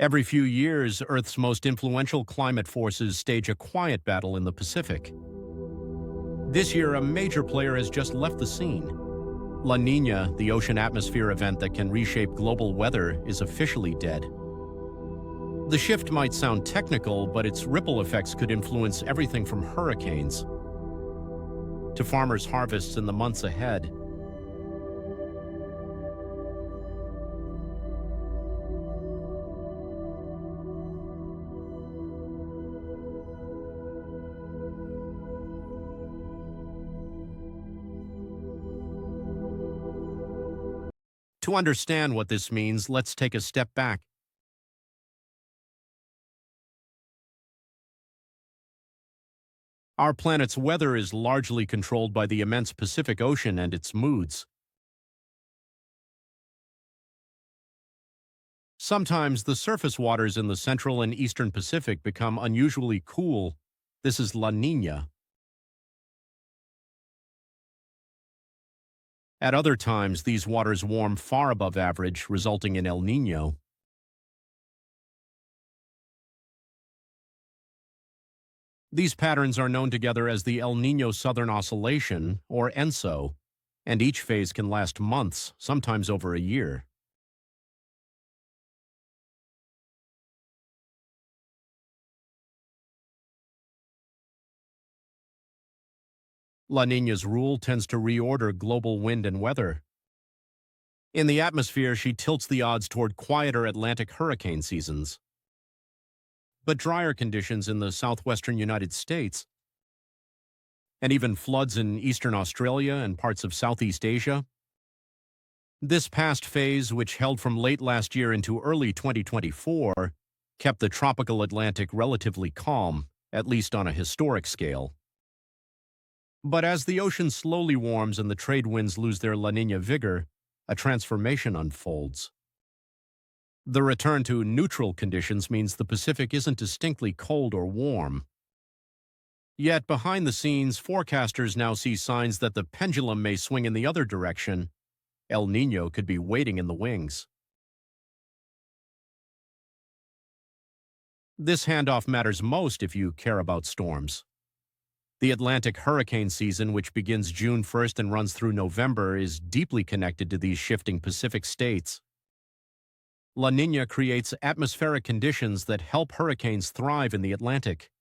Every few years, Earth's most influential climate forces stage a quiet battle in the Pacific. This year, a major player has just left the scene. La Niña, the ocean atmosphere event that can reshape global weather, is officially dead. The shift might sound technical, but its ripple effects could influence everything from hurricanes to farmers' harvests in the months ahead. To understand what this means, let's take a step back. Our planet's weather is largely controlled by the immense Pacific Ocean and its moods. Sometimes the surface waters in the central and eastern Pacific become unusually cool. This is La Niña. At other times, these waters warm far above average, resulting in El Niño. These patterns are known together as the El Niño Southern Oscillation, or ENSO, and each phase can last months, sometimes over a year. La Niña's rule tends to reorder global wind and weather. In the atmosphere, she tilts the odds toward quieter Atlantic hurricane seasons. But drier conditions in the southwestern United States, and even floods in eastern Australia and parts of Southeast Asia. This past phase, which held from late last year into early 2024, kept the tropical Atlantic relatively calm, at least on a historic scale. But as the ocean slowly warms and the trade winds lose their La Niña vigor, a transformation unfolds. The return to neutral conditions means the Pacific isn't distinctly cold or warm. Yet behind the scenes, forecasters now see signs that the pendulum may swing in the other direction. El Niño could be waiting in the wings. This handoff matters most if you care about storms. The Atlantic hurricane season, which begins June 1st and runs through November, is deeply connected to these shifting Pacific states. La Niña creates atmospheric conditions that help hurricanes thrive in the Atlantic.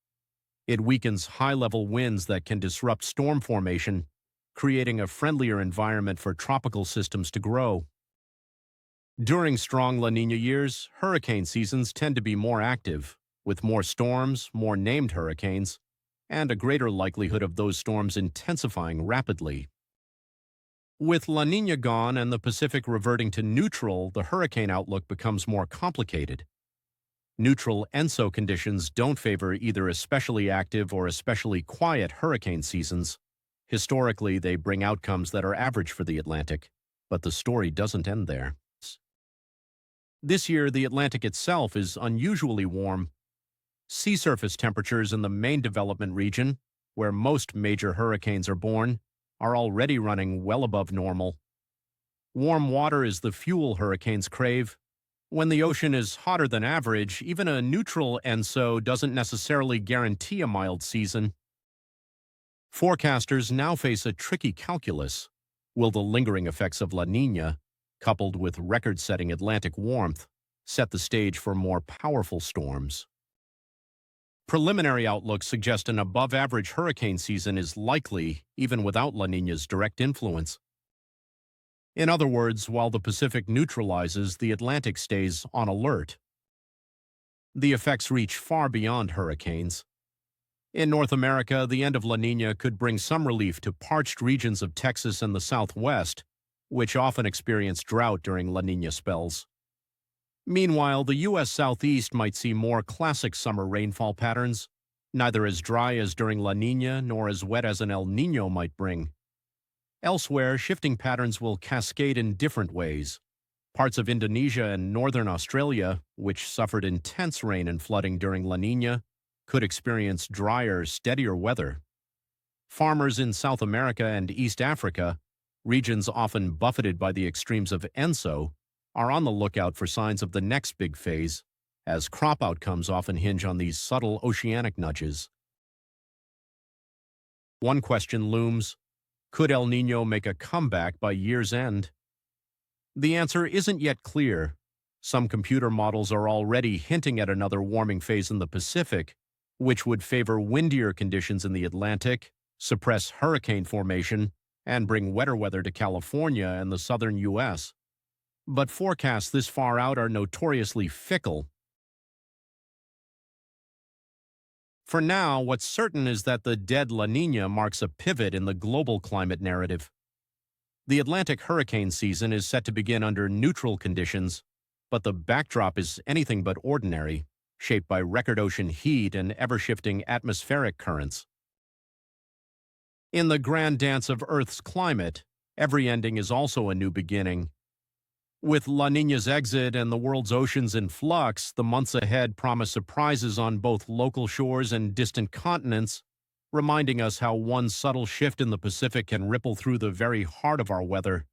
It weakens high-level winds that can disrupt storm formation, creating a friendlier environment for tropical systems to grow. During strong La Niña years, hurricane seasons tend to be more active, with more storms, more named hurricanes, and a greater likelihood of those storms intensifying rapidly. With La Niña gone and the Pacific reverting to neutral, the hurricane outlook becomes more complicated. Neutral ENSO conditions don't favor either especially active or especially quiet hurricane seasons. Historically, they bring outcomes that are average for the Atlantic, but the story doesn't end there. This year, the Atlantic itself is unusually warm. Sea surface temperatures in the main development region, where most major hurricanes are born, are already running well above normal. Warm water is the fuel hurricanes crave. When the ocean is hotter than average, even a neutral ENSO doesn't necessarily guarantee a mild season. Forecasters now face a tricky calculus. Will the lingering effects of La Niña, coupled with record-setting Atlantic warmth, set the stage for more powerful storms? Preliminary outlooks suggest an above-average hurricane season is likely, even without La Niña's direct influence. In other words, while the Pacific neutralizes, the Atlantic stays on alert. The effects reach far beyond hurricanes. In North America, the end of La Niña could bring some relief to parched regions of Texas and the Southwest, which often experience drought during La Niña spells. Meanwhile, the U.S. Southeast might see more classic summer rainfall patterns, neither as dry as during La Niña nor as wet as an El Niño might bring. Elsewhere, shifting patterns will cascade in different ways. Parts of Indonesia and northern Australia, which suffered intense rain and flooding during La Niña, could experience drier, steadier weather. Farmers in South America and East Africa, regions often buffeted by the extremes of ENSO, are on the lookout for signs of the next big phase, as crop outcomes often hinge on these subtle oceanic nudges. One question looms: could El Niño make a comeback by year's end? The answer isn't yet clear. Some computer models are already hinting at another warming phase in the Pacific, which would favor windier conditions in the Atlantic, suppress hurricane formation, and bring wetter weather to California and the southern U.S. But forecasts this far out are notoriously fickle. For now, what's certain is that the dead La Niña marks a pivot in the global climate narrative. The Atlantic hurricane season is set to begin under neutral conditions, but the backdrop is anything but ordinary, shaped by record ocean heat and ever-shifting atmospheric currents. In the grand dance of Earth's climate, every ending is also a new beginning. With La Niña's exit and the world's oceans in flux, the months ahead promise surprises on both local shores and distant continents, reminding us how one subtle shift in the Pacific can ripple through the very heart of our weather.